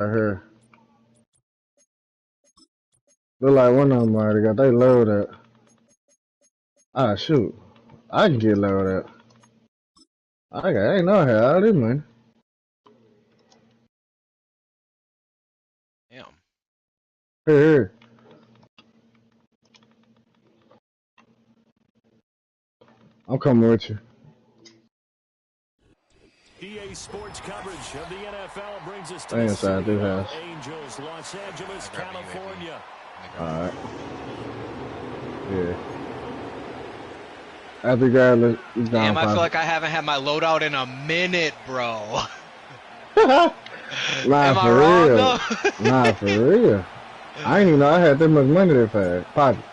I heard. Look like one of them already got they loaded. Ah, shoot. I can get loaded. I ain't know how all this money. Damn. Here. I'm coming with you. EA Sports coverage of the NFL brings us to They the inside city this of house. Angels, Los Angeles, California. Alright. Yeah. After you got it, you Damn, I feel like I haven't had my loadout in a minute, bro. Nah, Am I for wrong, real. though? Nah, for real. I ain't even know I had that much money that fast. Pocket.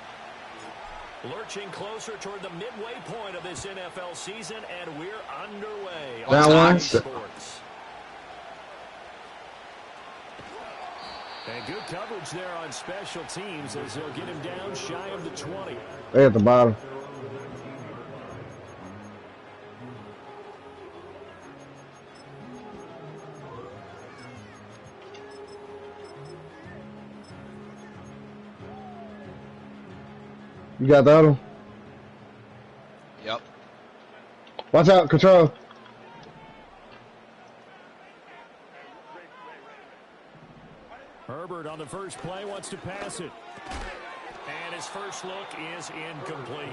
Lurching closer toward the midway point of this NFL season, and we're underway. Down one. Sports. And good coverage there on special teams as they'll get him down shy of the 20. They at the bottom. You got the other one? Yep. Watch out, control. Herbert on the first play wants to pass it. And his first look is incomplete.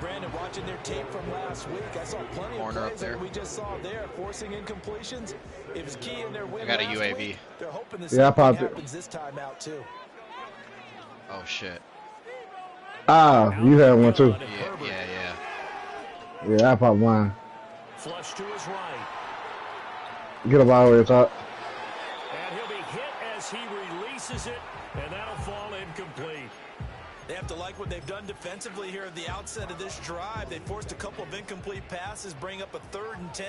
Brandon, watching their tape from last week, I saw plenty of plays that we just saw there, forcing incompletions. It was key in their win. I got a UAV. Week. They're hoping the same thing happens this time out too. Oh shit. Ah, you had one too. Yeah. I popped mine. Flush to his right. Get up all the way to the top. And he'll be hit as he releases it, and that'll fall incomplete. They have to like what they've done defensively here at the outset of this drive. They forced a couple of incomplete passes, bring up a 3rd and 10.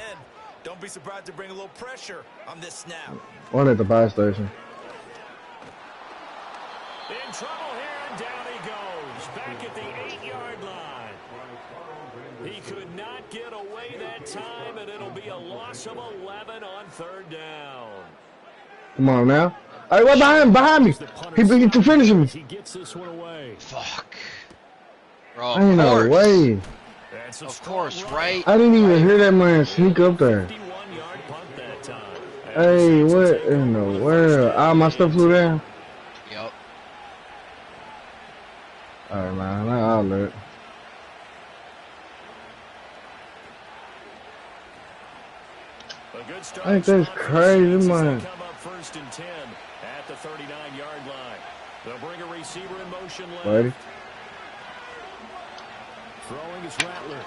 Don't be surprised to bring a little pressure on this snap. One at the buy station. In trouble here, and down he goes. Back at the 8-yard line. He could not get away that time, and it'll be a loss of 11 on 3rd down. Come on now. Hey, what behind me? He beat to finish me. He gets this one away. Fuck. Bro, Ain't no way. Of course, right? I didn't even hear that man sneak up there. Hey, what in the world? All my stuff flew down? Yup. Alright, man. I'll look. I think that's crazy, man. First and 10 at the 39-yard line. They'll bring a receiver in motion left. Ready? Throwing is Rattler.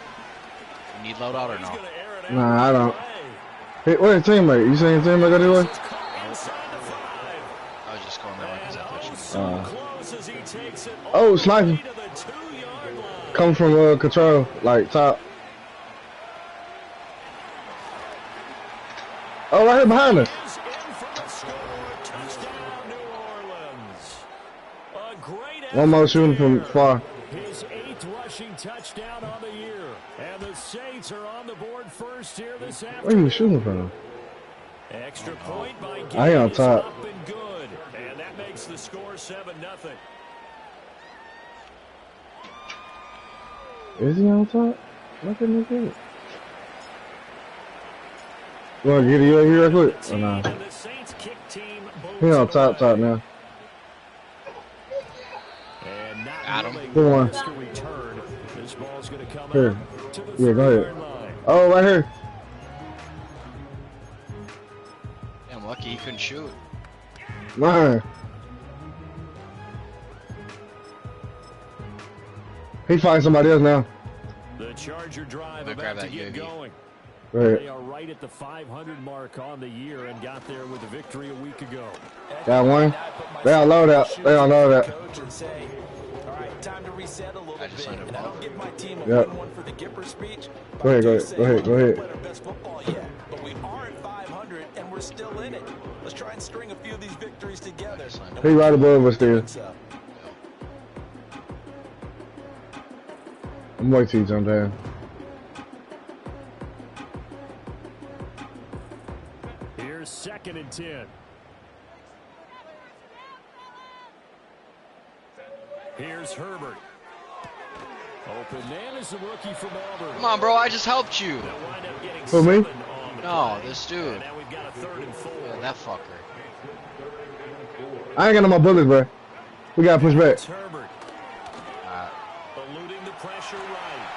You need loadout or no? Nah, I don't. Hey, where's your teammate? You seen your teammate go this way? I was just going that way because I thought you oh, sniping. Come from control, like top. Oh, right here behind us. One more shooting from far. His 8th rushing touchdown on the year. And the Saints are on the board first here this afternoon. Where are you shooting from? Extra point by I ain't on top. up and good. And that makes the score 7-0. Is he on top? Look at me good. You want to get a UAV real quick? Or nah? He on top now. Got him. Good one. Here. Yeah, go ahead. Oh, right here. Damn, lucky he couldn't shoot. Mine. He fighting somebody else now. The Charger drive about to get going. They are right at the 500 mark on the year and got there with a victory a week ago. Got one. They on loadout. They on loadout. Time to reset a little bit, and I don't give my team a win-1 for the Gipper speech. Go ahead. Our best football yet, but we are at 500 and we're still in it. Let's try and string a few of these victories together. He right above us there. I'm waiting till you jump down. Here's 2nd and 10. Here's Herbert. Open man is the rookie from Auburn. Come on, bro. I just helped you. They'll wind up getting Who, me? 7 on the No, play. this dude. And now we've got a 3rd and 4. Yeah, that fucker. I ain't got no more bullets, bro. We gotta push back. It's Herbert. Eluding the pressure right.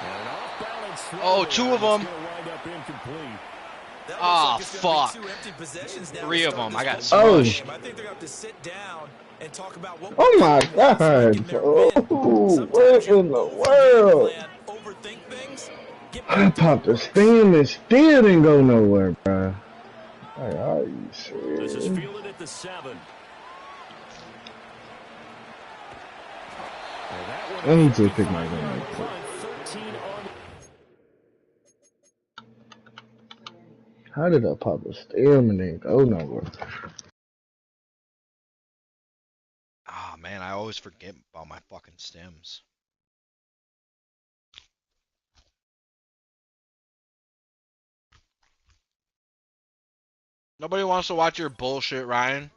And an off-balance throw. Oh, 2 of them. It's gonna wind up incomplete. That Ah, looks like it's gonna fuck. be 2 empty possessions now to 3 of start them. I this got Oh. smushed. game. I think they're gonna have to sit down and talk about what. Oh my so they can God. their Oh, win. what Sometimes in you the overthink world? plan, overthink things. Get I back to popped the work. steam and still didn't go nowhere, bro. Like, are you This is serious? fielded at the 7. And that one I need to pick 55 my yard gun. punt, 13 on. How did I pop the steam and then go nowhere? Ah, man. I always forget about my fucking stems. Nobody wants to watch your bullshit, Ryan.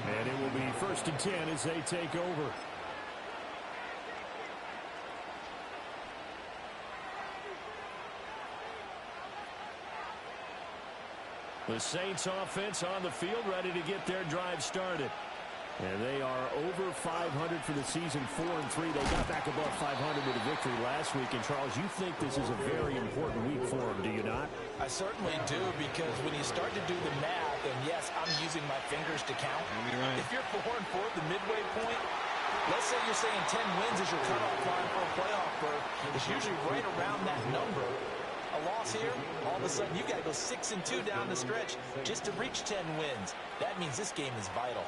And it will be 1st and 10 as they take over. The Saints offense on the field, ready to get their drive started. And they are over 500 for the season, 4-3. They got back above 500 with a victory last week. And Charles, you think this is a very important week for them, do you not? I certainly do, because when you start to do the math, and yes, I'm using my fingers to count. Right. If you're 4-4 at the midway point, let's say you're saying 10 wins is your cutoff line for a playoff berth. It's usually right around that number. A loss here, all of a sudden you got to go 6-2 down the stretch just to reach 10 wins. That means this game is vital.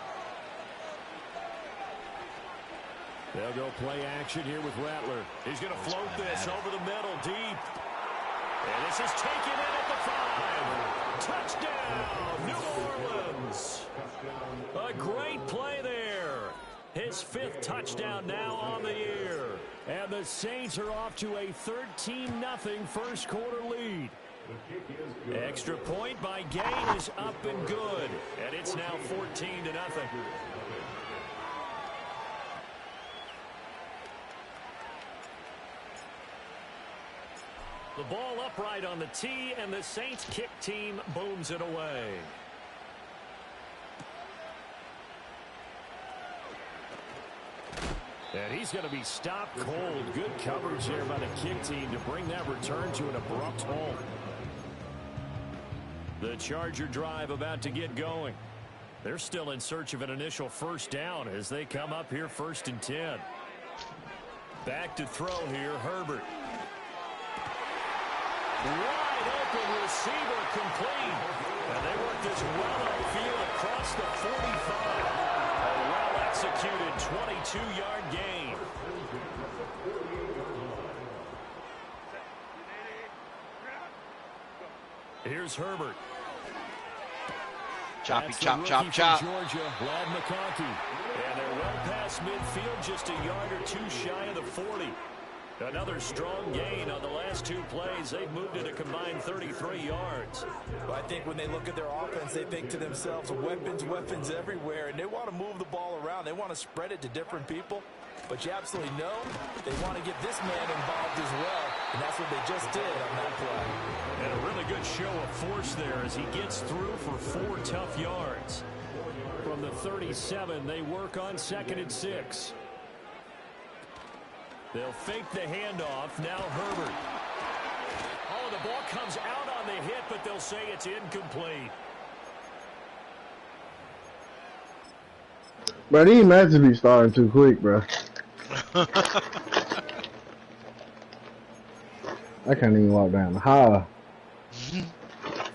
They'll go play action here with Rattler. He's going to float this over the middle, deep. And this is taken in at the 5. Touchdown, New Orleans. A great play there. His 5th touchdown now on the year. And the Saints are off to a 13-0 first quarter lead. Extra point by Gain is up and good. And it's now 14-0. The ball upright on the tee, and the Saints kick team booms it away. And he's going to be stopped cold. Good coverage there by the kick team to bring that return to an abrupt halt. The Charger drive about to get going. They're still in search of an initial first down as they come up here 1st and 10. Back to throw here, Herbert. Wide open receiver complete. And they work this well upfield across the 45. A well-executed 22-yard gain. Here's Herbert. Choppy, That's the chop, rookie chop, from chop. Georgia, Lad McConkey. And they're well past midfield, just a yard or 2 shy of the 40. Another strong gain on the last 2 plays. They've moved it a combined 33 yards. Well, I think when they look at their offense, they think to themselves, weapons, weapons everywhere, and they want to move the ball around. They want to spread it to different people. But you absolutely know they want to get this man involved as well, and that's what they just did on that play. And a really good show of force there as he gets through for 4 tough yards. From the 37, they work on 2nd and 6. They'll fake the handoff. Now Herbert. Oh, the ball comes out on the hit, but they'll say it's incomplete. Bro, these matches be starting too quick, bro. I can't even walk down the hall.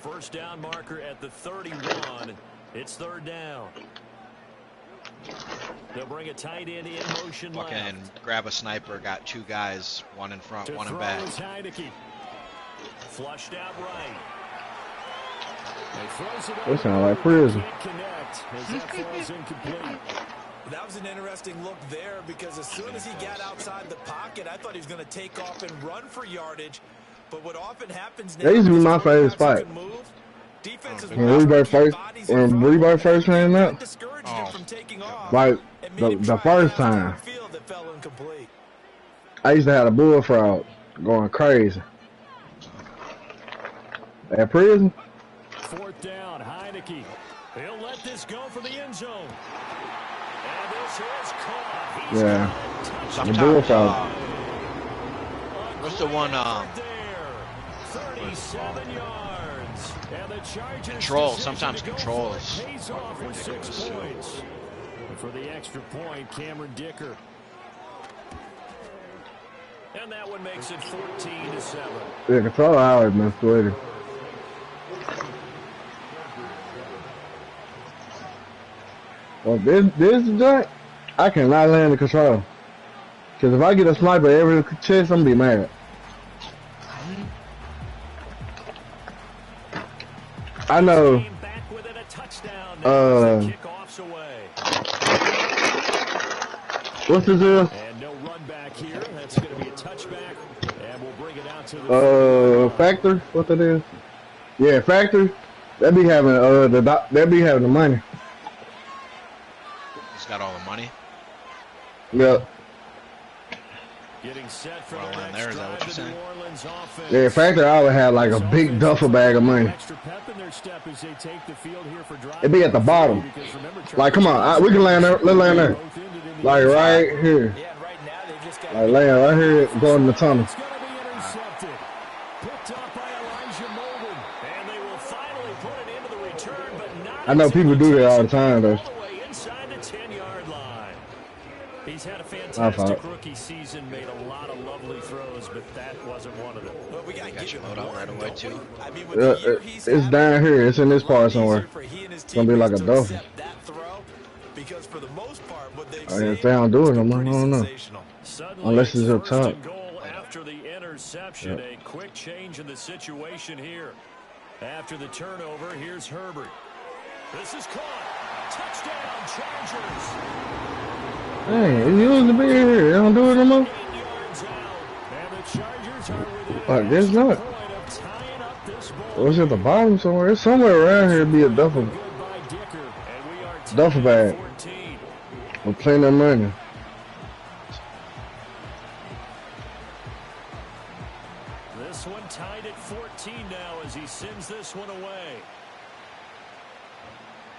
First down marker at the 31. It's 3rd down. They'll bring a tight end in motion Fucking left. grab a sniper. Got 2 guys. 1 in front, To 1 in throw back. is Heineke. Flushed out right. He throws it That over. sound like prison. Can't connect as that falls incomplete. That was an interesting look there, because as soon as he got outside the pocket, I thought he was going to take off and run for yardage. But what often happens now, That used to be my is favorite quarterbacks spot. who can move. Defenses When Reebok first came out, Oh. like the first time, it fell incomplete. I used to have a bullfrog going crazy. At prison? 4th down, Heineke. He'll let this go for the end zone. And this is caught. He's Yeah. got it. The Sometimes, bullfrog. what's the one, 37 yards. And the Chargers control, decision sometimes to go control for it is pays off with 6 points. And for the extra point, Cameron Dicker. And that one makes it 14-7. Yeah, control hours, man. Sweaty. Well, this joint, I cannot land the control. Because if I get a sniper every chest, I'm going to be mad. I know. Came back with it, a touchdown. Now as the kickoff's away. What's this deal? And no run back here. That's going to be a touchback. And we'll bring it out to the Factor? What that is? Yeah, Factor. They be having the money. he's got all the money. Yep. getting set for Well, the in next there, is that what drive, you're the New saying? Orleans offense. Yeah, Factor always have like a big duffel bag of money. Extra pep in their step as they take the field here for drive. It be at the bottom. Because remember, Like, come on, we can land there. Let's land there. Like right here. Yeah, and right now they've just got Like land right here, going in the tunnel. It's going to be intercepted. Picked up by Elijah Molden. And they will finally put it into the return, but not I know people do that all the time, though. all the way inside the 10-yard line. He's had a fantastic rookie season, made a lot of lovely throws, but that wasn't one of them. But we Got your load out right away, too. I mean, with the year he's It's down here. It's in this part somewhere. It's gonna be like a duffel. Because for the most part, what they've Oh, yeah, if they don't do it no more, I don't know. Suddenly, Unless it's up first top. and goal after the interception. A quick change in the situation here. After the turnover, here's Herbert. This is caught. Touchdown, Chargers. Hey, it used to be here. They don't do it no more. 8 yards out. And the Chargers are within I guess an extra not. point of tying up this ball. Or it's at the bottom somewhere. It's somewhere around here. Be a duffel, Good by Dicker. And we are tied duffel at bag 14. with plenty of money. This one tied at 14 now as he sends this one away.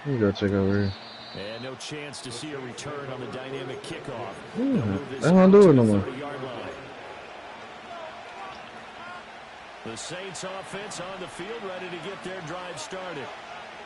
Let me go check over here. And no chance to see a return on the dynamic kickoff. They don't do it no more. 30-yard line. The Saints offense on the field, ready to get their drive started.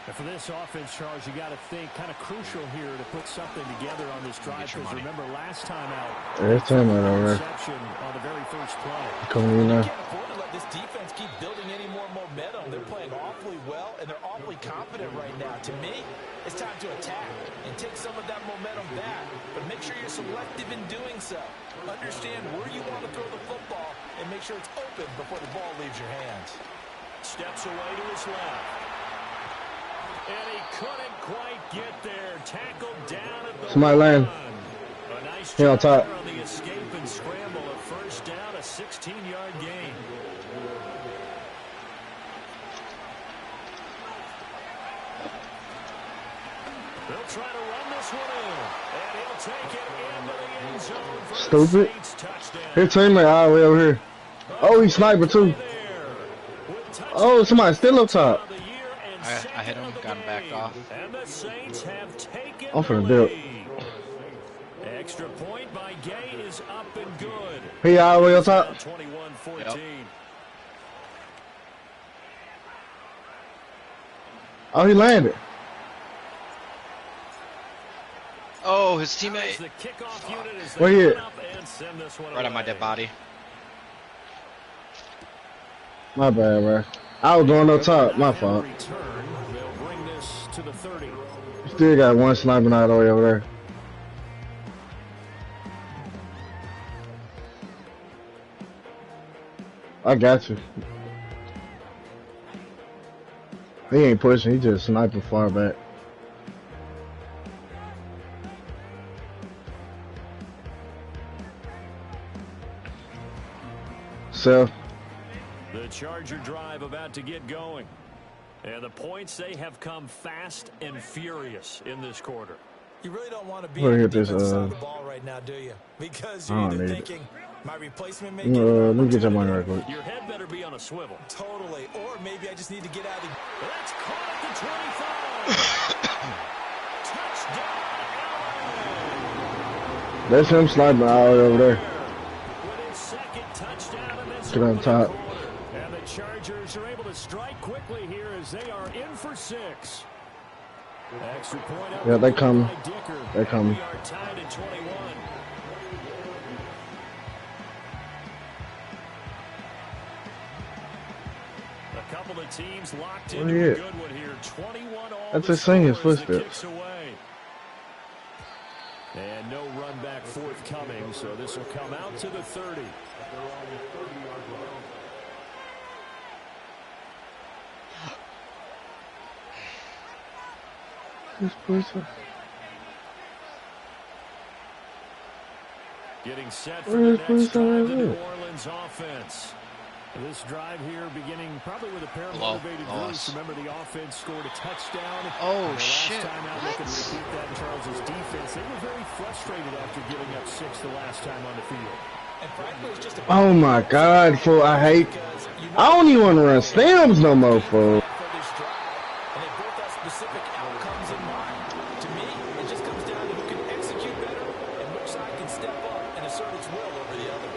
And for this offense, Charles, you got to think kind of crucial here to put something together on this drive. Because remember, last time out, Every time I over there. interception on the very first play. Coming in You now. can't afford to let this defense keep building any more momentum. They're playing awfully well, and they're awfully confident right now. To me, it's time to attack and take some of that momentum back. But make sure you're selective in doing so. Understand where you want to throw the football and make sure it's open before the ball leaves your hands. Steps away to his left. And he couldn't quite get there. Tackled down at the Somebody land. A nice Here on job top. there on the escape and scramble. A first down, a 16-yard gain. They'll try to run this one in. And he'll take it into the end zone for Stupid. the Saints touchdown. His teammate all the way over here. Oh, he's sniper too. Oh, somebody still up top. I hit him, got him backed off. And the Saints have taken I'm finna the dip. lead. Extra point by Gay is up and good. He all the way up top. 21-14. Yep. Oh, he landed. Oh, his As teammate. the kickoff unit is Where he at? up and send this one Right on my away. dead body. My bad, bro. I was going up top. My And fault. return. They'll bring this to the 30. Still got one sniping all the way over there. I got you. He ain't pushing. He just sniping far back. Self. The Charger drive about to get going. And the points, they have come fast and furious in this quarter. You really don't want to be We're on gonna the get this, defensive side of the ball right now, do you? Because you're I don't either need thinking, my replacement may it. get an Let me get your money opportunity. right quick. Your head better be on a swivel. Totally. Or maybe I just need to get out of the... That's caught at the 25. Touchdown, LA. That's him sliding all the way over there. With his second touchdown in this Get on top. And the Chargers are able to strike quickly here as they are in for 6. Extra point up. Yeah, they come. by Dicker. They come. We are tied at 21. A couple of teams locked Where into he a at? good one here. 21 all That's the just seeing his score as the footsteps. kicks away. And no run back forthcoming, so this will come out to the 30. This person. Getting set for Where the is next drive, the Bruce New at? Orleans offense. This drive here beginning probably with a pair of Hello. motivated Bruce. Remember, the offense scored a touchdown. Oh, And the shit. last time out, they could repeat that in Charles' defense. They were very frustrated after giving up 6 the last time on the field. And frankly, it's just a... Oh my God, fool! I hate. I don't even want to run stems no more, fool. for this drive, and they both have specific outcomes in mind. To me, it just comes down to who can execute better and which side can step up and assert its will over the other.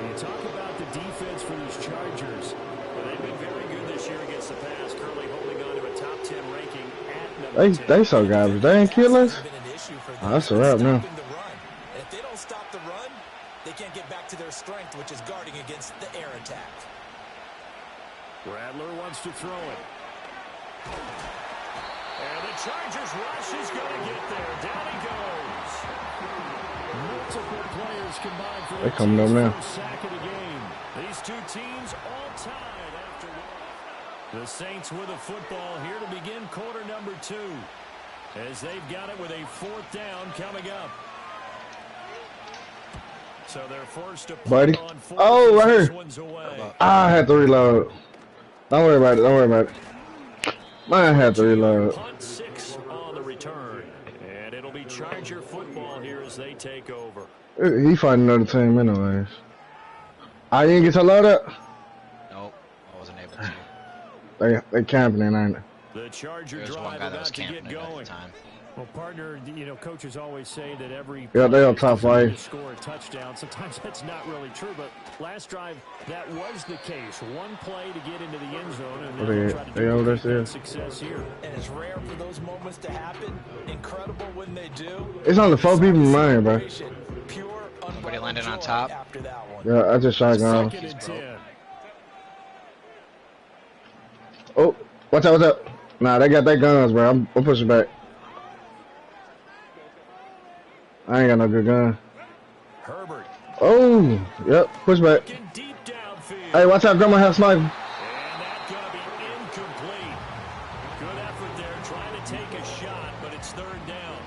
You talk about the defense for these Chargers. Well, they've been very good this year against the pass, currently holding on to a top 10 ranking at number 10. They so garbage. They ain't kill us. Been an issue for Oh, that's a wrap now. stopping the run. And if they don't stop the run, they can't get back to their strength, which is guarding against the air attack. Rattler wants to throw it. And the Chargers rush is going to get there. Down he goes. Multiple players combined for They coming up now. first sack of the game. These two teams all tied after one. The Saints with a football here to begin quarter number 2. As they've got it with a 4th down coming up. So they're forced to Buddy. punt on 4th. Oh, right This here. one's away. I had to reload. Don't worry about it. Don't worry about it. I had to reload. Punt 6 on the return. And it'll be Charger football here as they take over. He fighting another team anyways. I didn't get to load up. Nope, I wasn't able to. They camping in, ain't they? The Charger There was drive one guy that about was to get camping it at the going. time. Well, partner, you know, coaches always say that every Yeah, they on play top is designed five. to score a touchdown. Sometimes that's not really true, but last drive that was the case. One play to get into the end zone, and What then they- they'll try to they over there duplicate that still? success here. And it's rare for those moments to happen. Incredible when they do. It's only 4 people in mine, bro. Pure, Nobody landed on joy top? after that one. Yeah, I just shotgun. 2nd and 10. Oh, watch out, watch out. Nah, they got their guns, bro. I'm pushing back. I ain't got no good gun. Herbert Oh, yep, push back. looking deep downfield. Hey, watch out, grandma have sniper. And that's going to be incomplete. Good effort there, trying to take a shot, but it's 3rd down.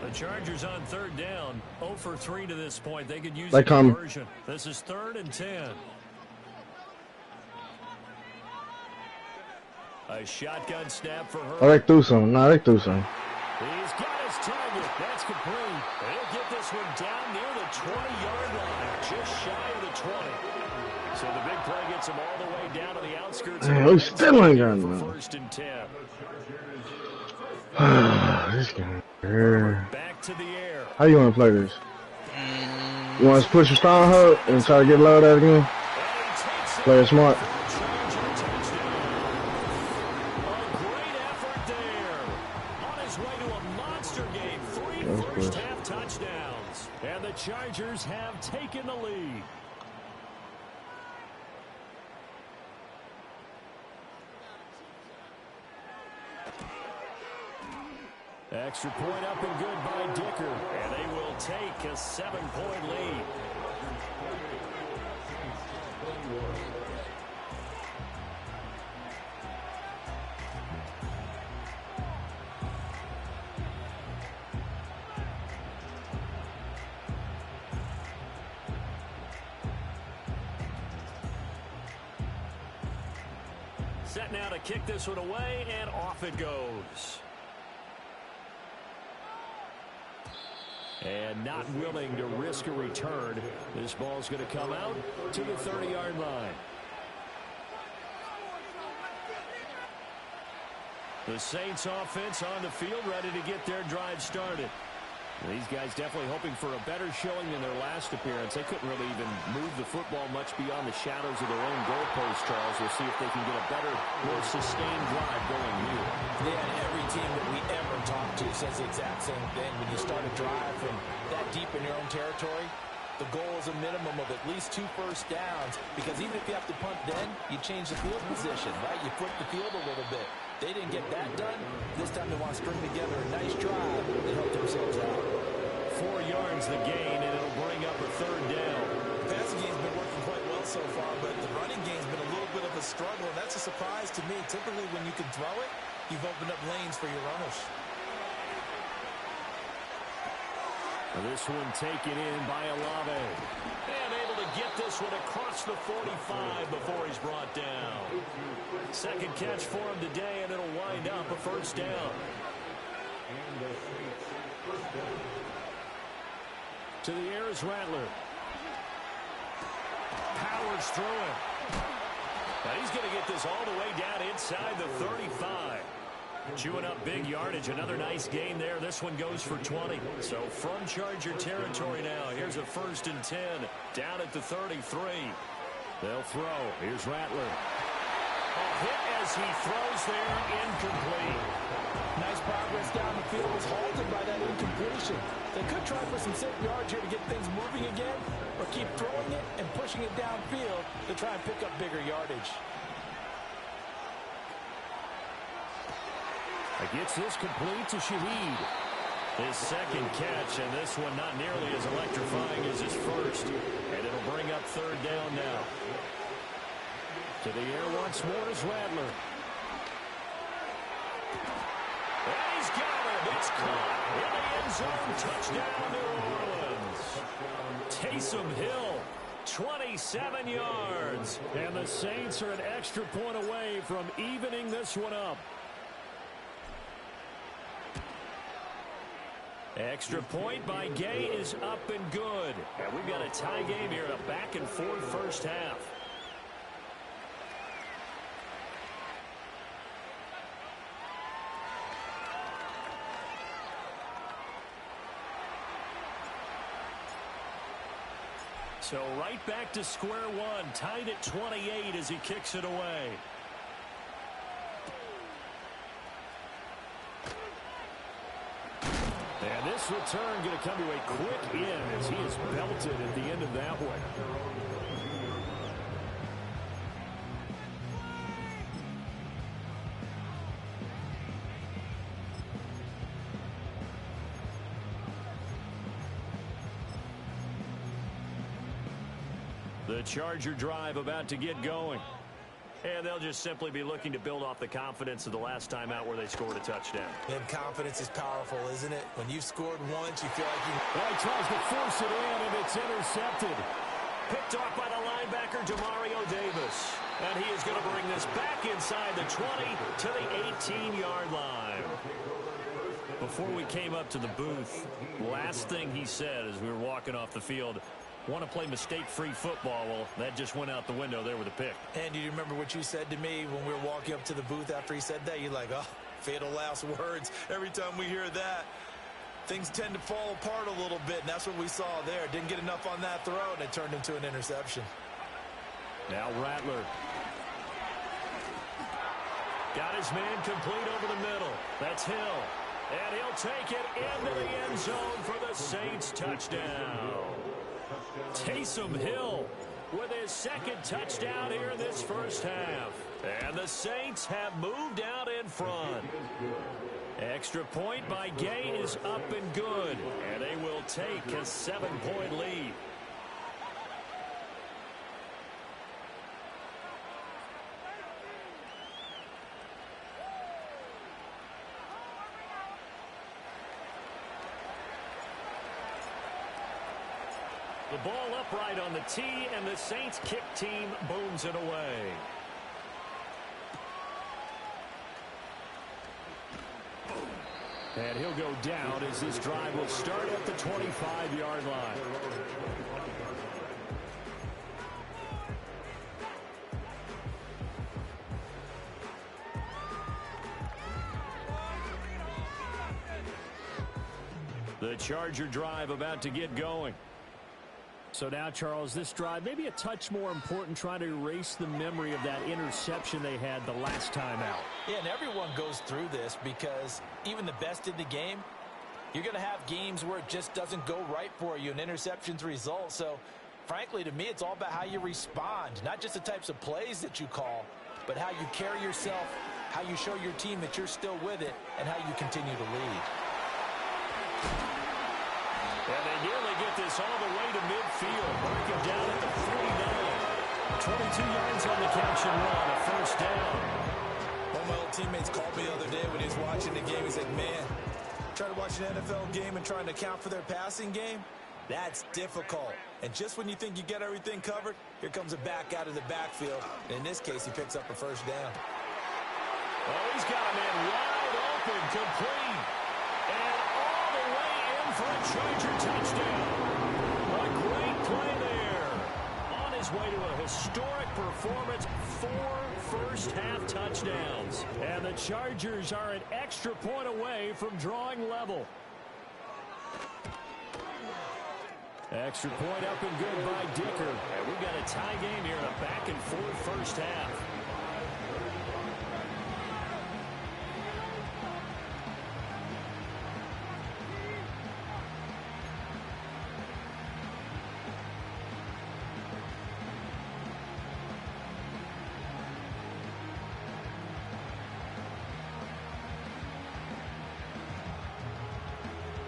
The Chargers on 3rd down, 0 for 3 to this point. They could use They a come. conversion. This is 3rd and 10. A shotgun snap for Oh, Herbert. they threw some. Nah, they threw some. He's got his target. That's complete. He'll get this one down near the 20-yard line, just shy of the 20. So the big play gets him all the way down to the outskirts. Man, of we the still ain't got for none. 1st and 10. This guy. here. Back to the air. How you want to play this? You want to push a stronghold and try to get loaded out again? And he takes it. Play it smart. Charger touchdown. A great effort there. On his way to a monster game. 3 That was first close. half touchdowns. And the Chargers have taken the lead. Extra point up and good by Dicker. And they will take a 7-point lead. Set now to kick this one away, and off it goes. And not willing to risk a return. This ball's going to come out to the 30-yard line. The Saints offense on the field, ready to get their drive started. These guys definitely hoping for a better showing than their last appearance. They couldn't really even move the football much beyond the shadows of their own goalpost, Charles. We'll see if they can get a better, more sustained drive going here. Yeah, and every team that we ever talk to says the exact same thing. When you start a drive from that deep in your own territory, the goal is a minimum of at least 2 first downs, because even if you have to punt then, you change the field position, right? You flip the field a little bit. They didn't get that done. This time they want to string together a nice drive and help themselves out. 4 yards the gain, and it'll bring up a third down. The passing game's been working quite well so far, but the running game's been a little bit of a struggle, and that's a surprise to me. Typically, when you can throw it, you've opened up lanes for your runners. This one taken in by Olave. And able to get this one across the 45 before he's brought down. Second catch for him today, and it'll wind up a first down. To the air is Rattler. Powers through him. Now he's going to get this all the way down inside the 35. Chewing up big yardage. Another nice gain there. This one goes for 20. So from Charger territory now. Here's a 1st and 10. Down at the 33. They'll throw. Here's Rattler. A hit as he throws there. Incomplete. Nice progress down the field was halted by that incompletion. They could try for some safe yards here to get things moving again, or keep throwing it and pushing it downfield to try and pick up bigger yardage. Gets this complete to Shaheed. His second catch, and this one not nearly as electrifying as his first. And it'll bring up third down now. To the air once more is Rattler. And he's got it. It's caught in the end zone. Touchdown, New Orleans. Taysom Hill, 27 yards. And the Saints are an extra point away from evening this one up. Extra point by Gay is up and good. And we've got a tie game here, a back-and-forth first half. So right back to square one, tied at 28 as he kicks it away. And this return going to come to a quick end as he is belted at the end of that one. The Charger drive about to get going. And they'll just simply be looking to build off the confidence of the last time out where they scored a touchdown. And confidence is powerful, isn't it? When you've scored once, you feel like you... Well, he tries to force it in, and it's intercepted. Picked off by the linebacker, Demario Davis. And he is going to bring this back inside the 20 to the 18-yard line. Before we came up to the booth, last thing he said as we were walking off the field, want to play mistake-free football. Well, that just went out the window there with a pick. And do you remember what you said to me when we were walking up to the booth after he said that? You're like, oh, fatal last words. Every time we hear that, things tend to fall apart a little bit, and that's what we saw there. Didn't get enough on that throw, and it turned into an interception. Now Rattler. Got his man complete over the middle. That's Hill. And he'll take it into the end zone for the Saints touchdown. Taysom Hill with his second touchdown here in this first half. And the Saints have moved out in front. Extra point by Gay is up and good. And they will take a 7-point lead. The ball upright on the tee, and the Saints kick team booms it away. And he'll go down as this drive will start at the 25-yard line. The Charger drive about to get going. So now, Charles, this drive maybe a touch more important, trying to erase the memory of that interception they had the last time out. Yeah, and everyone goes through this because even the best in the game, you're going to have games where it just doesn't go right for you, and interceptions result. So, frankly, to me, it's all about how you respond, not just the types of plays that you call, but how you carry yourself, how you show your team that you're still with it, and how you continue to lead. And they nearly get this all the way to midfield. Mark it down at the 49. 22 yards on the catch and run, a first down. One of my old teammates called me the other day when he was watching the game. He's like, man, trying to watch an NFL game and trying to account for their passing game, that's difficult. And just when you think you get everything covered, here comes a back out of the backfield. And in this case, he picks up a first down. Oh, he's got a man wide open, complete. And all the way in for a Charger touchdown. A great play there. On his way to a historic performance, 4 first-half touchdowns. And the Chargers are an extra point away from drawing level. Extra point up and good by Dicker. And we've got a tie game here in a back-and-forth first half.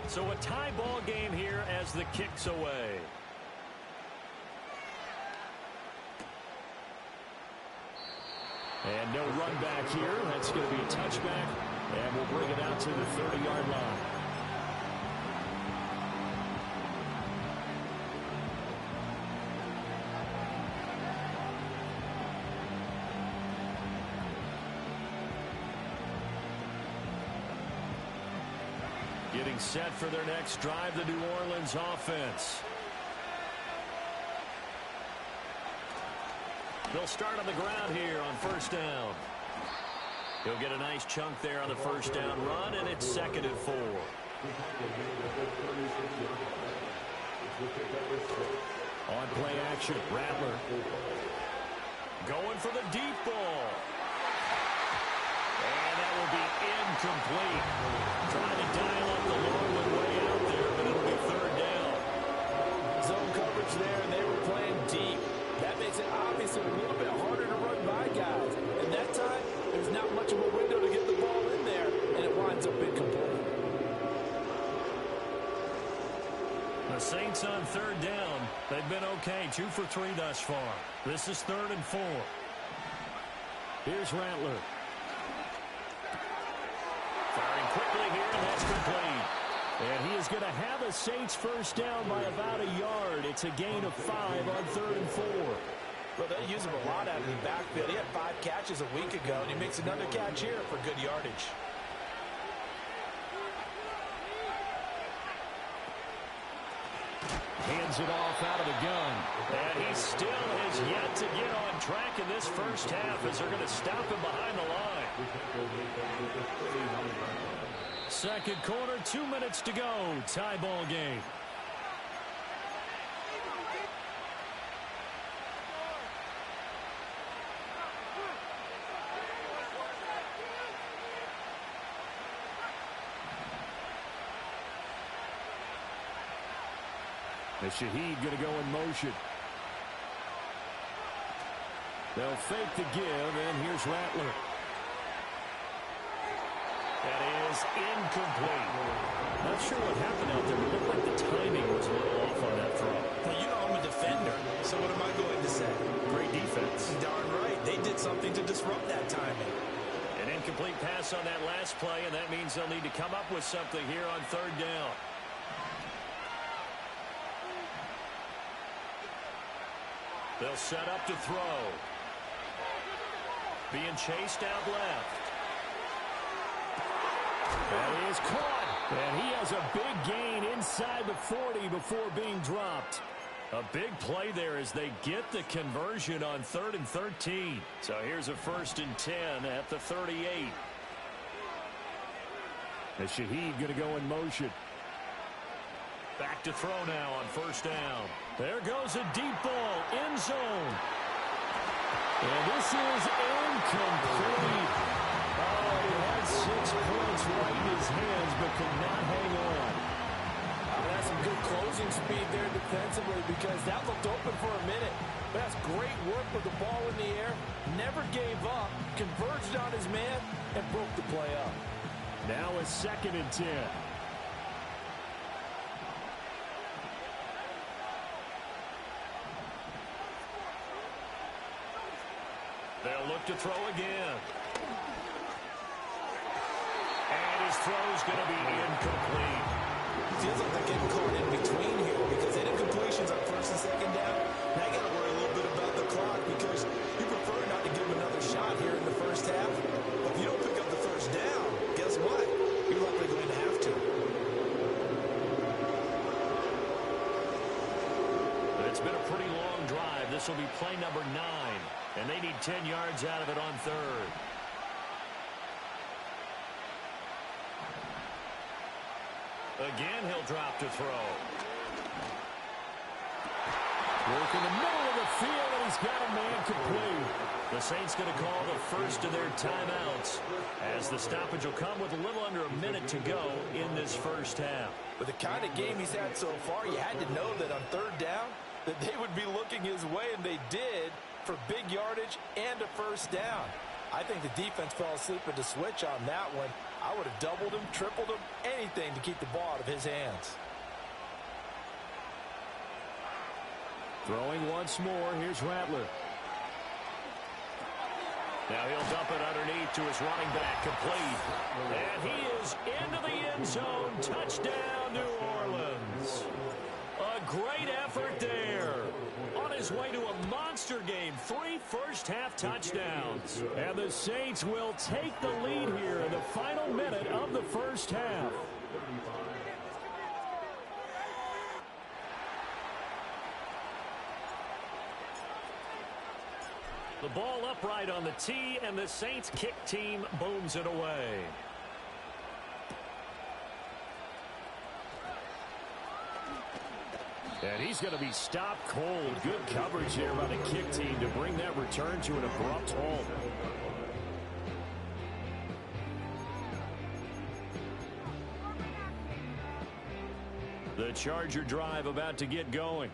So a tie ball game here as the kick's away. And no run back here. That's going to be a touchback. And we'll bring it out to the 30-yard line. Getting set for their next drive, the New Orleans offense. They'll start on the ground here on first down. He'll get a nice chunk there on the first down run, and it's 2nd and 4. On play action, Rattler. Going for the deep ball. And that will be incomplete. Trying to dial up the long one way out there, but it'll be 3rd down. Zone coverage there, and they were playing deep. That makes it obviously a little bit harder to run by guys. And that time, there's not much of a window to get the ball in there, and it winds up incomplete. The Saints on 3rd down. They've been okay, 2 for 3 thus far. This is 3rd and 4. Here's Rattler. Firing quickly here, and that's complete. And he is going to have a Saints first down by about a yard. It's a gain of 5 on 3rd and 4. Well, they use him a lot out of the backfield. He had 5 catches a week ago, and he makes another catch here for good yardage. Hands it off out of the gun. And he still has yet to get on track in this first half as they're going to stop him behind the line. Second quarter, 2 minutes to go. Tie ball game. And Shaheed going to go in motion. They'll fake the give, and here's Rattler. That is incomplete. Not sure what happened out there. It looked like the timing was a little off on that throw. Well, you know I'm a defender, so what am I going to say? Great defense. Darn right. They did something to disrupt that timing. An incomplete pass on that last play, and that means they'll need to come up with something here on 3rd down. They'll set up to throw. Being chased out left. That is caught. And he has a big gain inside the 40 before being dropped. A big play there as they get the conversion on 3rd and 13. So here's a 1st and 10 at the 38. And Shaheed going to go in motion. Back to throw now on 1st down. There goes a deep ball, end zone. And this is incomplete. Oh, he had 6 points right in his hands, but could not hang on. That's some good closing speed there defensively because that looked open for a minute. But that's great work with the ball in the air. Never gave up, converged on his man, and broke the play up. Now a 2nd and 10. They'll look to throw again. And his throw's going to be incomplete. Feels like they're getting caught in between here because incompletions on 1st and 2nd down. Now you got to worry a little bit about the clock because you prefer not to give him another shot here in the 1st half. But if you don't pick up the 1st down, guess what? You're likely going to have to. But it's been a pretty long drive. This will be play number 9. And they need 10 yards out of it on 3rd. Again, he'll drop to throw. Work in the middle of the field, and he's got a man complete. The Saints going to call the first of their timeouts as the stoppage will come with a little under a minute to go in this 1st half. With the kind of game he's had so far, you had to know that on 3rd down that they would be looking his way, and they did for big yardage and a 1st down. I think the defense fell asleep at the switch on that one. I would have doubled him, tripled him, anything to keep the ball out of his hands. Throwing once more, here's Rattler. Now he'll dump it underneath to his running back, complete. And he is into the end zone. Touchdown, New Orleans. A great effort there. On his way to a monster game, 3 first-half touchdowns. And the Saints will take the lead here in the final minute of the 1st half. The ball upright on the tee, and the Saints kick team booms it away. And he's going to be stopped cold. Good coverage there by the kick team to bring that return to an abrupt halt. The Charger drive about to get going.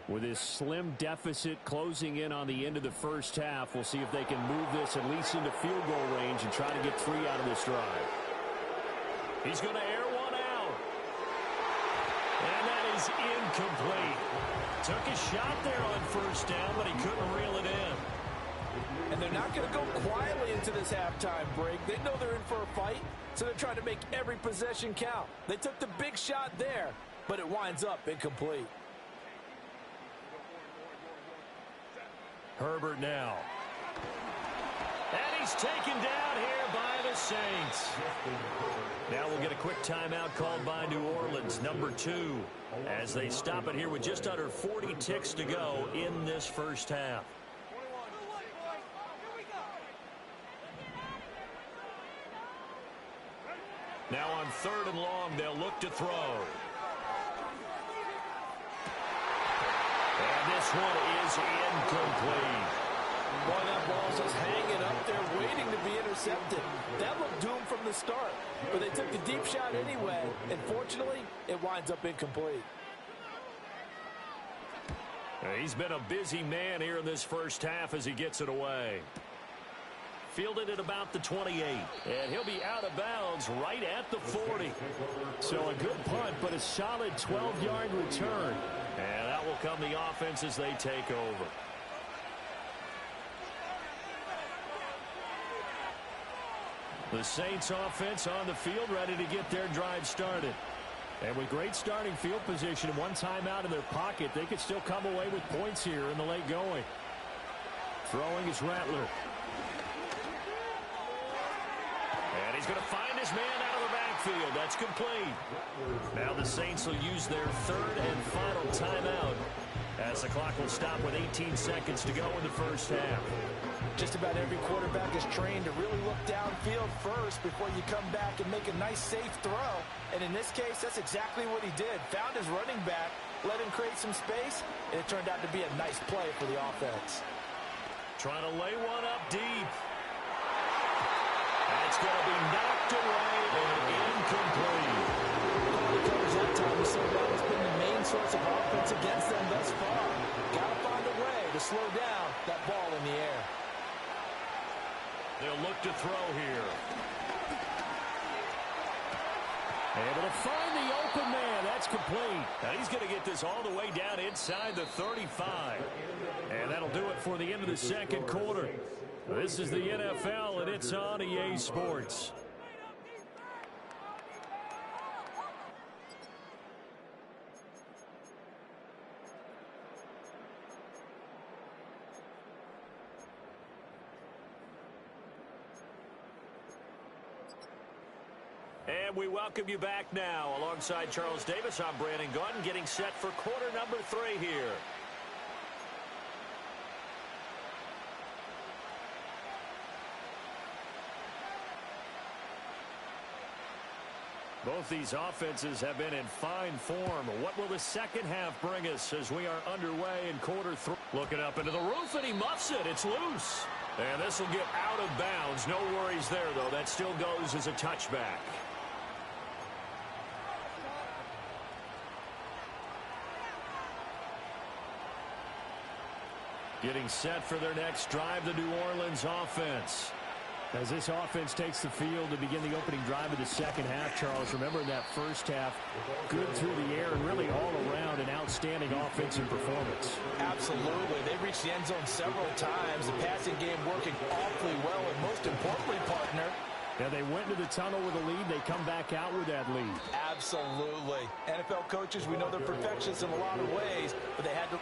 With his slim deficit closing in on the end of the 1st half, we'll see if they can move this at least into field goal range and try to get 3 out of this drive. He's going to air one out. And that is incomplete. Took a shot there on 1st down, but he couldn't reel it in. And they're not going to go quietly into this halftime break. They know they're in for a fight, so they're trying to make every possession count. They took the big shot there, but it winds up incomplete. Herbert now. And he's taken down here by the Saints. Now we'll get a quick timeout called by New Orleans, number 2, as they stop it here with just under 40 ticks to go in this 1st half. Now on 3rd and long, they'll look to throw. And this one is incomplete. Boy, that ball's just hanging up there waiting to be intercepted. That looked doomed from the start, but they took the deep shot anyway, and fortunately, it winds up incomplete. He's been a busy man here in this 1st half as he gets it away. Fielded at about the 28, and he'll be out of bounds right at the 40. So a good punt, but a solid 12-yard return. And that will come the offense as they take over. The Saints offense on the field ready to get their drive started. And with great starting field position and one timeout in their pocket, they could still come away with points here in the late going. Throwing is Rattler. And he's going to find his man out of the backfield. That's complete. Now the Saints will use their third and final timeout as the clock will stop with 18 seconds to go in the first half. Just about every quarterback is trained to really look downfield first before you come back and make a nice, safe throw. And in this case, that's exactly what he did. Found his running back, let him create some space, and it turned out to be a nice play for the offense. Trying to lay one up deep. That's going to be knocked away and incomplete. The coverage that time we saw that has been the main source of offense against them thus far. Got to find a way to slow down that ball in the air. They'll look to throw here. Able to find the open man. That's complete. Now he's going to get this all the way down inside the 35. And that'll do it for the end of the second quarter. This is the NFL, and it's on EA Sports. And we welcome you back now. Alongside Charles Davis, I'm Brandon Gaudin, getting set for quarter number 3 here. Both these offenses have been in fine form. What will the second half bring us as we are underway in quarter 3? Looking up into the roof, and he muffs it. It's loose. And this will get out of bounds. No worries there, though. That still goes as a touchback. Getting set for their next drive, the New Orleans offense. As this offense takes the field to begin the opening drive of the second half, Charles, remember in that first half, good through the air and really all around an outstanding offensive performance. Absolutely. They reached the end zone several times. The passing game working awfully well, and most importantly, partner, yeah, they went into the tunnel with a lead. They come back out with that lead. Absolutely. NFL coaches, we know they're perfectionists in a lot of ways, but they had to...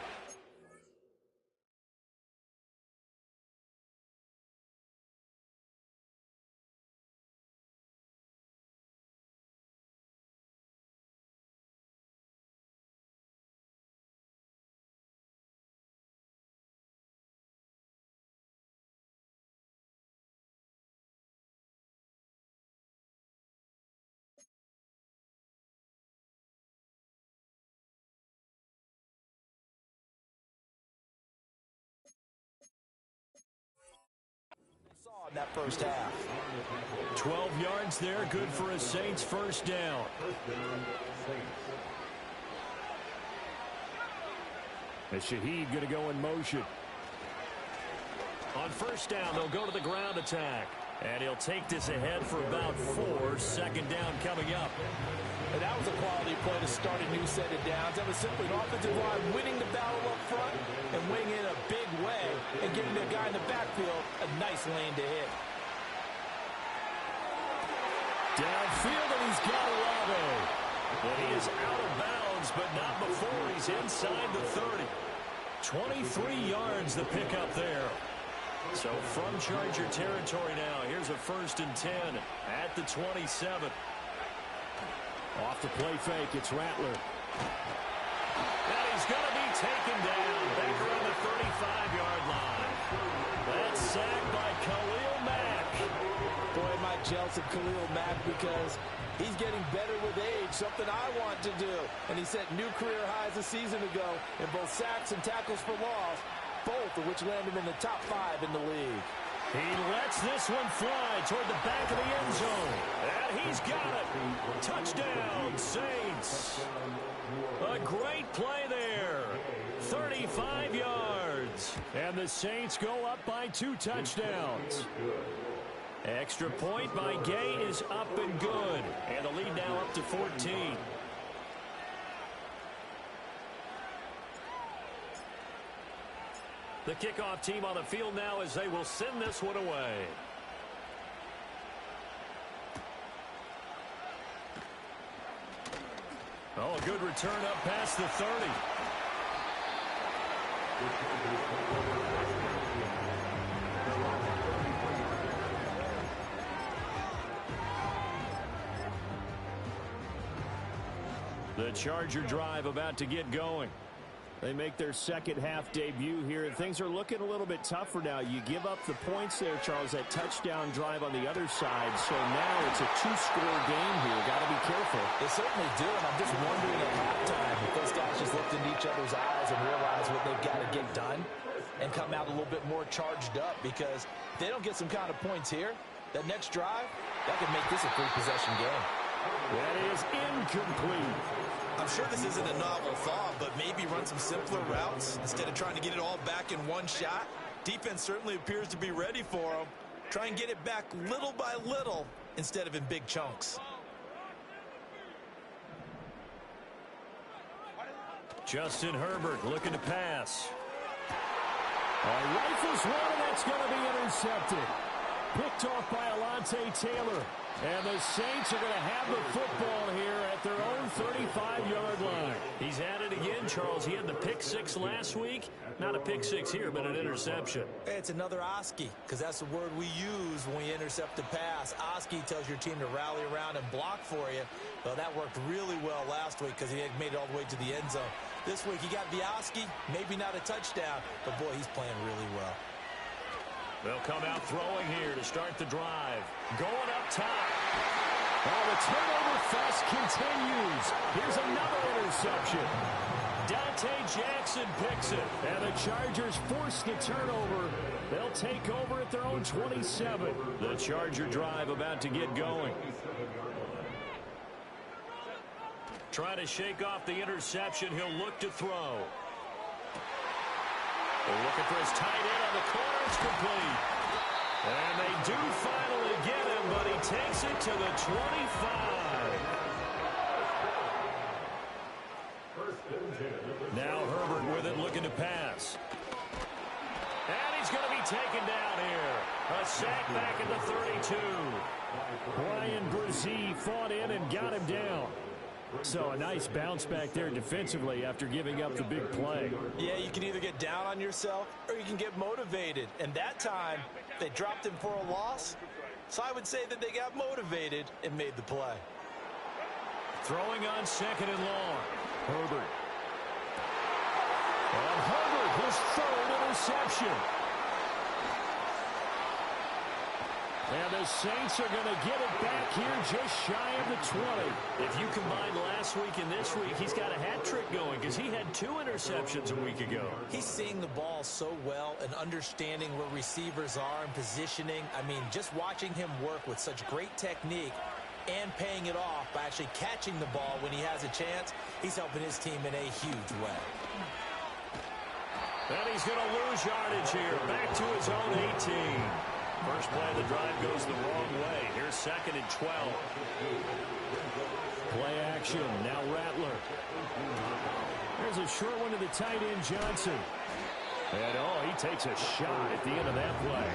in that first half. 12 yards there, good for a Saints first down. As Shaheed going to go in motion. On first down, they'll go to the ground attack. And he'll take this ahead for about 4. Second down coming up. And that was a quality play to start a new set of downs. That was simply an offensive line winning the battle up front and winning in a big way and giving the guy in the backfield a nice lane to hit. Downfield, and he's got Olave. Well, he is out of bounds, but not before he's inside the 30. 23 yards the pickup there. So from Charger territory now, here's a 1st and 10 at the 27. Off the play fake, it's Rattler. And he's going to be taken down back around the 35-yard line. That's sacked by Khalil Mack. Boy, am I jealous of Khalil Mack because he's getting better with age, something I want to do. And he set new career highs a season ago in both sacks and tackles for loss, both of which land him in the top 5 in the league. He lets this one fly toward the back of the end zone. And he's got it. Touchdown, Saints. A great play there. 35 yards. And the Saints go up by 2 touchdowns. Extra point by Gay is up and good. And the lead now up to 14. The kickoff team on the field now as they will send this one away. Oh, a good return up past the 30. The Charger drive about to get going. They make their second half debut here, and things are looking a little bit tougher now. You give up the points there, Charles, that touchdown drive on the other side. So now it's a two-score game here. Got to be careful. They certainly do, and I'm just wondering at halftime if those guys just looked into each other's eyes and realize what they've got to get done and come out a little bit more charged up, because if they don't get some kind of points here, that next drive, that could make this a three-possession game. That is incomplete. I'm sure this isn't a novel thought, but maybe run some simpler routes instead of trying to get it all back in one shot. Defense certainly appears to be ready for them. Try and get it back little by little instead of in big chunks. Justin Herbert looking to pass. Rifles one, and that's going to be intercepted. Picked off by Alontae Taylor. And the Saints are going to have the football here at their own 35-yard line. He's at it again, Charles. He had the pick six last week. Not a pick six here, but an interception. Hey, it's another Oski, because that's the word we use when we intercept a pass. Oski tells your team to rally around and block for you. Well, that worked really well last week because he had made it all the way to the end zone. This week he got the Oski, maybe not a touchdown, but boy, he's playing really well. They'll come out throwing here to start the drive. Going up top. Oh, the turnover fest continues. Here's another interception. Dante Jackson picks it. And the Chargers force the turnover. They'll take over at their own 27. The Charger drive about to get going. Trying to shake off the interception. He'll look to throw. They're looking for his tight end on the corner. It's complete. And they do finally get him, but he takes it to the 25. Now Herbert with it, looking to pass. And he's going to be taken down here. A sack back at the 32. Brian Brzee fought in and got him down. So a nice bounce back there defensively after giving up the big play. Yeah, you can either get down on yourself or you can get motivated. And that time, they dropped him for a loss. So I would say that they got motivated and made the play. Throwing on second and long. Herbert. And Herbert, his third interception. And the Saints are going to get it back here just shy of the 20. If you combine last week and this week, he's got a hat trick going because he had 2 interceptions a week ago. He's seeing the ball so well and understanding where receivers are and positioning. I mean, just watching him work with such great technique and paying it off by actually catching the ball when he has a chance, he's helping his team in a huge way. And he's going to lose yardage here. Back to his own 18. First play of the drive goes the wrong way. Here's second and 12. Play action. Now Rattler. There's a short one to the tight end, Johnson. And, he takes a shot at the end of that play.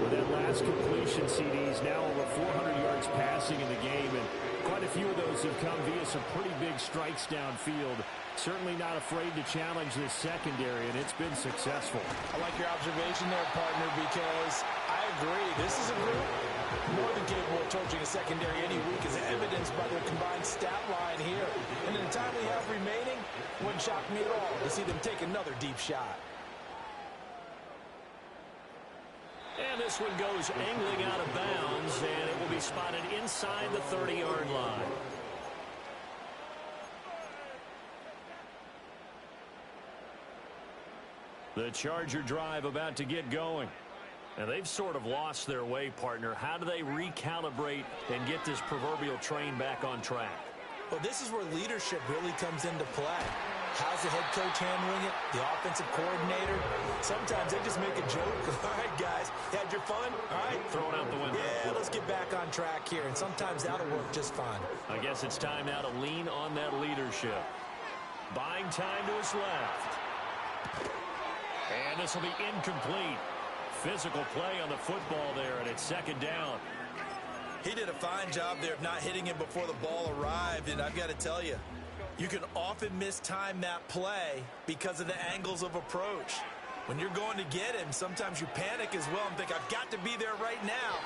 With that last completion, CD's now over 400 yards passing in the game, and quite a few of those have come via some pretty big strikes downfield. Certainly not afraid to challenge this secondary, and it's been successful. I like your observation there, partner, because I agree. This is a group more than capable of torching a secondary any week, as evidenced by their combined stat line here. And in the time we have remaining, wouldn't shock me at all to see them take another deep shot. And this one goes angling out of bounds, and it will be spotted inside the 30-yard line. The Charger drive about to get going. And they've sort of lost their way, partner. How do they recalibrate and get this proverbial train back on track? Well, this is where leadership really comes into play. How's the head coach handling it? The offensive coordinator? Sometimes they just make a joke. All right, guys, had your fun? All right. Throw it out the window. Yeah, let's get back on track here. And sometimes that'll work just fine. I guess it's time now to lean on that leadership. Buying time to his left. And this will be incomplete. Physical play on the football there, and it's second down. He did a fine job there of not hitting him before the ball arrived, and I've got to tell you, you can often mistime that play because of the angles of approach. When you're going to get him, sometimes you panic as well and think, I've got to be there right now.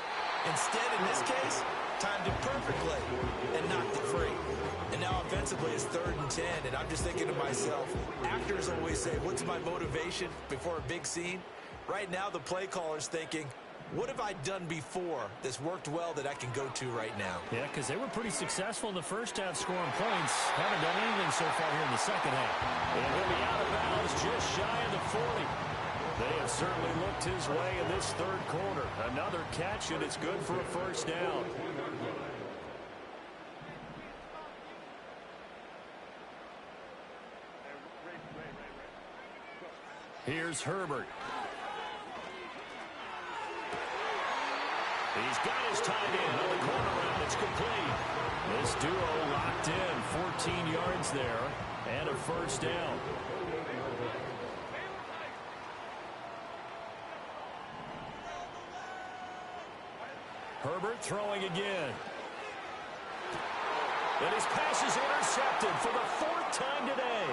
Instead, in this case, timed it perfectly and knocked it free. And now offensively, Offensively, it's 3rd and 10, and I'm just thinking to myself, actors always say, what's my motivation before a big scene? Right now, the play caller's thinking, what have I done before that's worked well that I can go to right now? Yeah, because they were pretty successful in the first half scoring points. Haven't done anything so far here in the second half. And he'll be out of bounds just shy of the 40. They have certainly looked his way in this third quarter. Another catch, and it's good for a first down. Here's Herbert. He's got his tight end on the corner route. It's complete. This duo locked in. 14 yards there and a first down. Herbert throwing again. And his pass is intercepted for the 4th time today.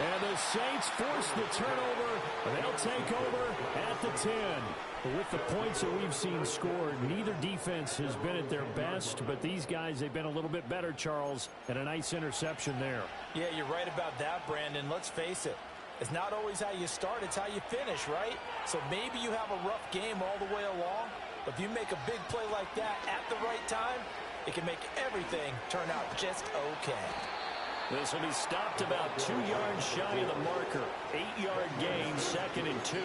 And the Saints force the turnover. They'll take over at the 10. With the points that we've seen scored, neither defense has been at their best, but these guys, they've been a little bit better, Charles, and a nice interception there. Yeah, you're right about that, Brandon. Let's face it. It's not always how you start, it's how you finish, right? So maybe you have a rough game all the way along, but if you make a big play like that at the right time, it can make everything turn out just okay. This will be stopped about 2 yards shy of the marker. 8-yard gain, 2nd and 2.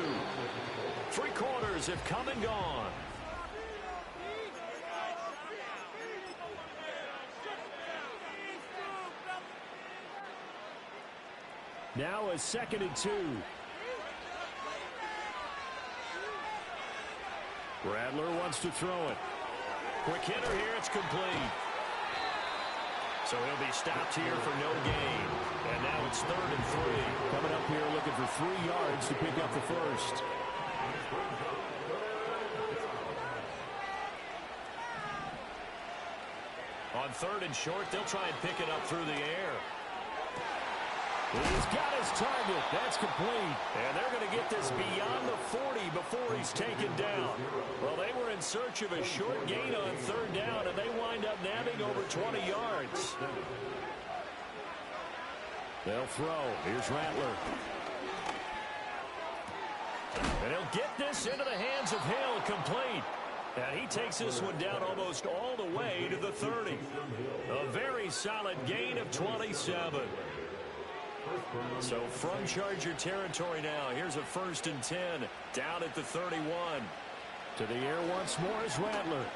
3 quarters have come and gone. Now a 2nd and 2. Rattler wants to throw it. Quick hitter here, it's complete. So he'll be stopped here for no gain. And now it's 3rd and 3. Coming up here looking for 3 yards to pick up the first. On 3rd and short, they'll try and pick it up through the air. He's got his target. That's complete. And they're going to get this beyond the 40 before he's taken down. Well, they were in search of a short gain on 3rd down, and they wind up nabbing over 20 yards. They'll throw. Here's Rattler. And he'll get this into the hands of Hill, complete. And he takes this one down almost all the way to the 30. A very solid gain of 27. So from Charger territory now, here's a 1st and 10 down at the 31. To the air once more is Rattler.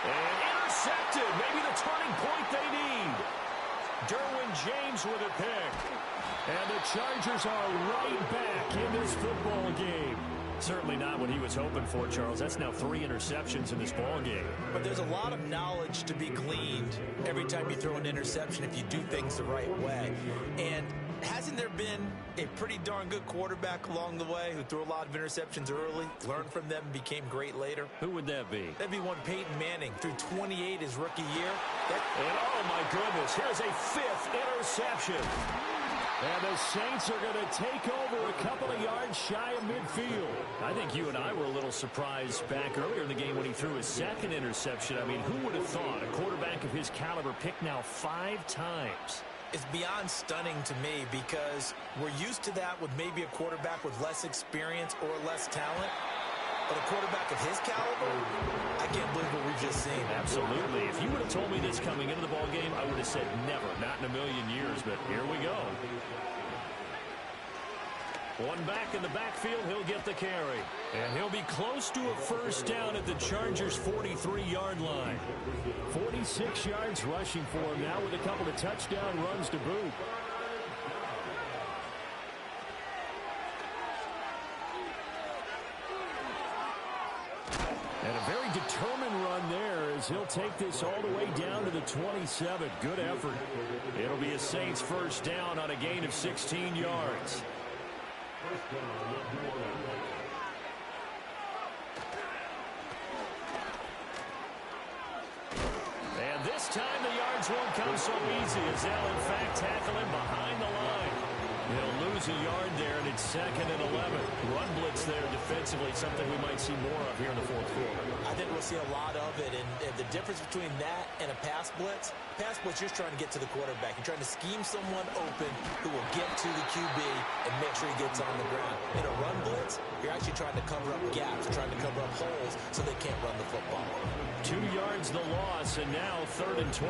And intercepted. Maybe the turning point they need. Derwin James with a pick. And the Chargers are right back in this football game. Certainly not what he was hoping for, Charles. That's now 3 interceptions in this ball game. But there's a lot of knowledge to be gleaned every time you throw an interception if you do things the right way. And hasn't there been a pretty darn good quarterback along the way who threw a lot of interceptions early, learned from them, and became great later? Who would that be? That'd be one Peyton Manning, threw 28 his rookie year. And oh my goodness, here's a 5th interception. And the Saints are going to take over a couple of yards shy of midfield. I think you and I were a little surprised back earlier in the game when he threw his 2nd interception. I mean, who would have thought a quarterback of his caliber picked now 5 times? It's beyond stunning to me because we're used to that with maybe a quarterback with less experience or less talent. But a quarterback of his caliber, I can't believe what we've just seen. Absolutely. If you would have told me this coming into the ball game, I would have said never, not in a million years. But here we go. One back in the backfield, he'll get the carry. And he'll be close to a first down at the Chargers' 43-yard line. 46 yards rushing for him now with a couple of touchdown runs to boot. And a very determined run there as he'll take this all the way down to the 27. Good effort. It'll be a Saints first down on a gain of 16 yards. And this time the yards won't come so easy as they'll in fact tackle him behind the line. He'll lose a yard there, and it's 2nd and 11. Run blitz there defensively, something we might see more of here in the fourth quarter. I think we'll see a lot of it, and the difference between that and a pass blitz, you're just trying to get to the quarterback. You're trying to scheme someone open who will get to the QB and make sure he gets on the ground. In a run blitz, you're actually trying to cover up gaps, trying to cover up holes so they can't run the football. 2 yards the loss, and now 3rd and 12.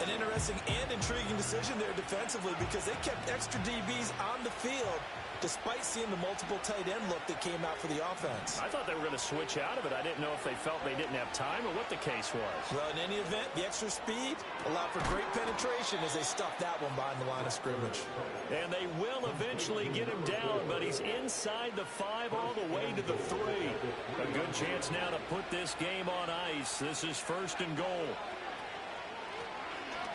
An interesting and intriguing decision there defensively because they kept extra DBs on the field despite seeing the multiple tight end look that came out for the offense. I thought they were going to switch out of it. I didn't know if they felt they didn't have time or what the case was. Well, in any event, the extra speed allowed for great penetration as they stuffed that one behind the line of scrimmage. And they will eventually get him down, but he's inside the 5 all the way to the 3. A good chance now to put this game on ice. This is 1st and goal.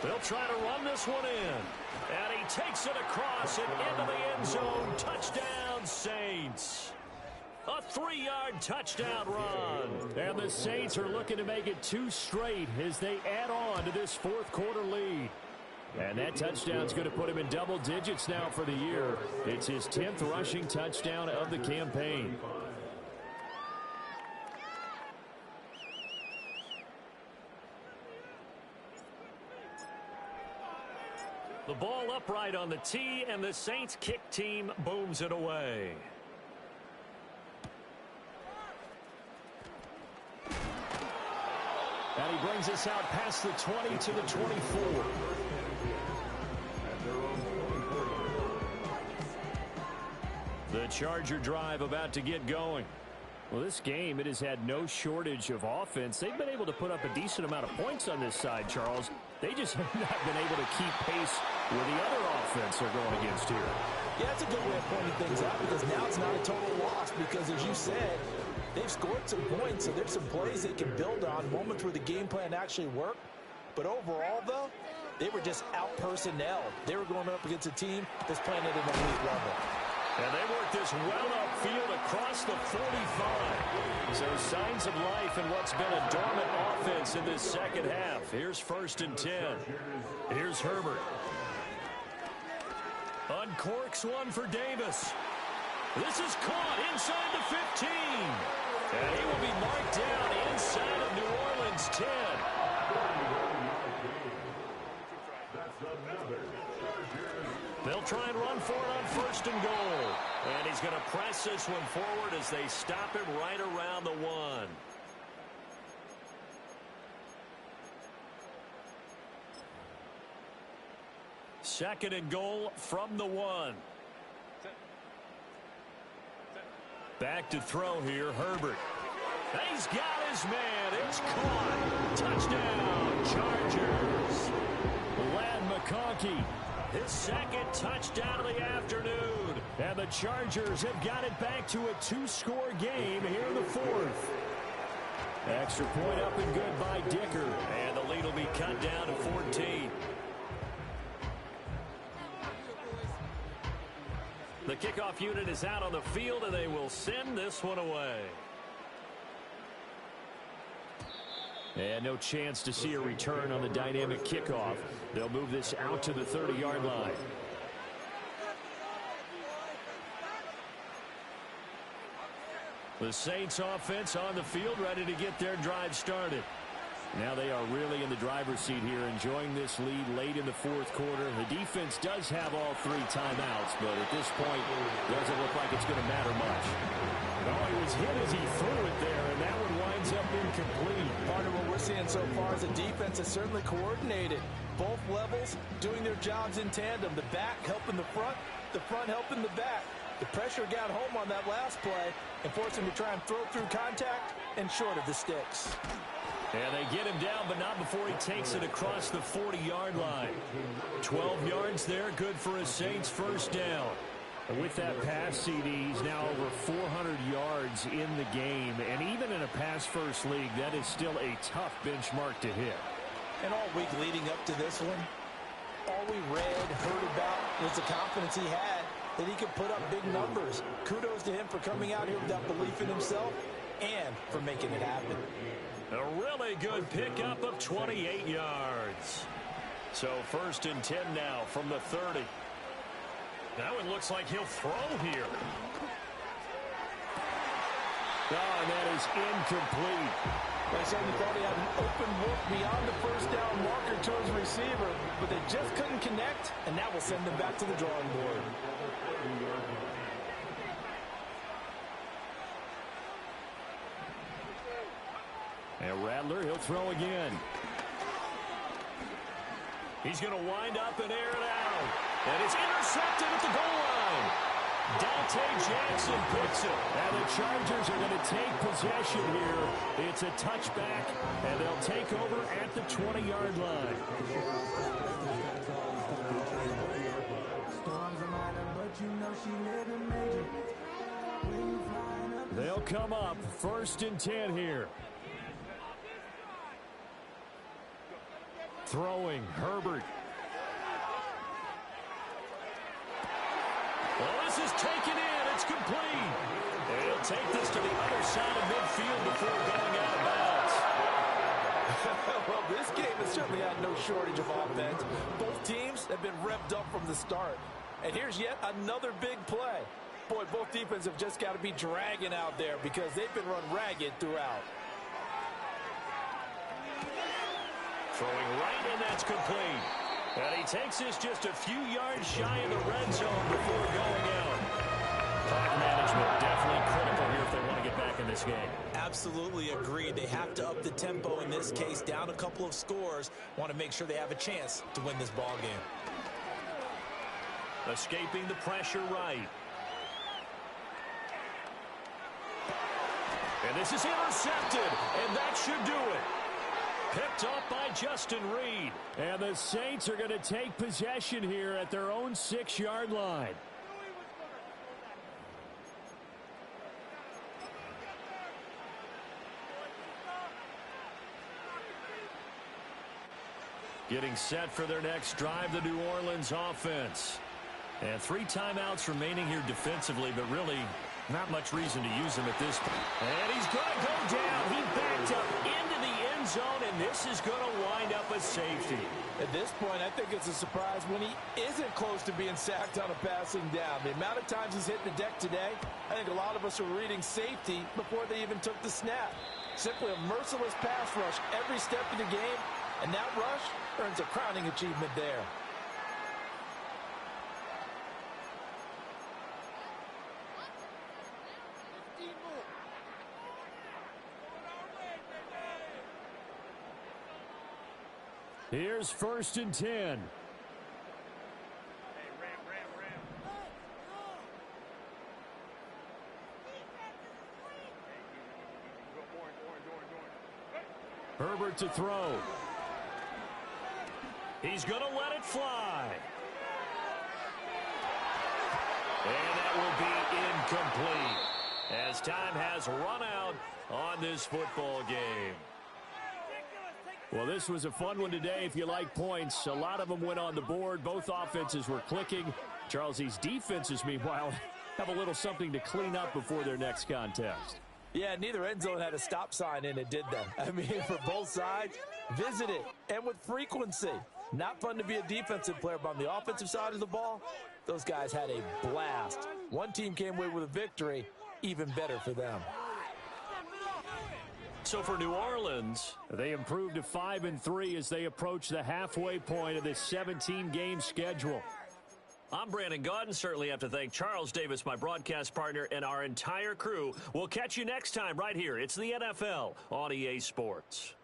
They'll try to run this one in. And he takes it across and into the end zone. Touchdown, Saints. A 3-yard touchdown run. And the Saints are looking to make it 2 straight as they add on to this fourth quarter lead. And that touchdown's going to put him in double digits now for the year. It's his 10th rushing touchdown of the campaign. The ball upright on the tee, and the Saints kick team booms it away. And he brings us out past the 20 to the 24. The Charger drive about to get going. Well, this game, it has had no shortage of offense. They've been able to put up a decent amount of points on this side, Charles. They just have not been able to keep pace with the other offense they're going against here. Yeah, that's a good way of pointing things out because now it's not a total loss because, as you said, they've scored some points, so there's some plays they can build on, moments where the game plan actually worked. But overall, though, they were just out-personnel. They were going up against a team that's playing at an elite level. And they work this well upfield across the 45. So signs of life in what's been a dormant offense in this second half. Here's 1st and 10. Here's Herbert. Uncorks one for Davis. This is caught inside the 15. And he will be marked down inside of New Orleans 10. They'll try and run for it on 1st and goal. And he's going to press this one forward as they stop him right around the 1. Second and goal from the 1. Back to throw here, Herbert. He's got his man. It's caught. Touchdown, Chargers. Ladd McConkey. His 2nd touchdown of the afternoon. And the Chargers have got it back to a 2-score game here in the 4th. Extra point up and good by Dicker. And the lead will be cut down to 14. The kickoff unit is out on the field, and they will send this one away. And no chance to see a return on the dynamic kickoff. They'll move this out to the 30-yard line. The Saints offense on the field, ready to get their drive started. Now they are really in the driver's seat here, enjoying this lead late in the fourth quarter. The defense does have all 3 timeouts, but at this point, doesn't look like it's going to matter much. Oh, he was hit as he threw it there, and that one winds up incomplete. Part of what we're seeing so far is the defense is certainly coordinated. Both levels doing their jobs in tandem. The back helping the front helping the back. The pressure got home on that last play and forced him to try and throw through contact and short of the sticks. And they get him down, but not before he takes it across the 40-yard line. 12 yards there, good for a Saints first down. And with that pass, CD, he's now over 400 yards in the game. And even in a pass-first league, that is still a tough benchmark to hit. And all week leading up to this one, all we read, heard about was the confidence he had that he could put up big numbers. Kudos to him for coming out here with that belief in himself and for making it happen. A really good pickup of 28 yards. So 1st and 10 now from the 30. Now it looks like he'll throw here. Oh, and that is incomplete. They said he thought he had an open look beyond the first down marker to his receiver, but they just couldn't connect, and that will send them back to the drawing board. And Rattler, he'll throw again. He's going to wind up and air it out. And it's intercepted at the goal line. Dante Jackson picks it. And the Chargers are going to take possession here. It's a touchback, and they'll take over at the 20-yard line. They'll come up 1st and 10 here. Throwing, Herbert. Well, this is taken in. It's complete. He'll take this to the other side of midfield before going out of bounds. Well, this game has certainly had no shortage of offense. Both teams have been revved up from the start. And here's yet another big play. Boy, both defenses have just got to be dragging out there because they've been run ragged throughout. Throwing right, and that's complete. And he takes this just a few yards shy of the red zone before going out. Clock management definitely critical here if they want to get back in this game. Absolutely agreed. They have to up the tempo in this case, down a couple of scores. Want to make sure they have a chance to win this ball game. Escaping the pressure right. And this is intercepted, and that should do it. Picked up by Justin Reed. And the Saints are going to take possession here at their own 6-yard line. Getting set for their next drive, the New Orleans offense. And 3 timeouts remaining here defensively, but really not much reason to use them at this point. And he's going to go down. He backed up into the end zone, and this is going to wind up a safety. At this point, I think it's a surprise when he isn't close to being sacked on a passing down. The amount of times he's hit the deck today, I think a lot of us are reading safety before they even took the snap. Simply a merciless pass rush every step of the game, and that rush earns a crowning achievement there. Here's 1st and 10. Herbert to throw. He's going to let it fly. And that will be incomplete as time has run out on this football game. Well, this was a fun one today if you like points. A lot of them went on the board. Both offenses were clicking. Charles, these defenses, meanwhile, have a little something to clean up before their next contest. Yeah, neither end zone had a stop sign in it, did they? I mean, for both sides, visit it, and with frequency. Not fun to be a defensive player, but on the offensive side of the ball, those guys had a blast. One team came away with a victory, even better for them. So for New Orleans, they improved to 5-3 as they approach the halfway point of this 17-game schedule. I'm Brandon Gaudin. Certainly have to thank Charles Davis, my broadcast partner, and our entire crew. We'll catch you next time right here. It's the NFL on EA Sports.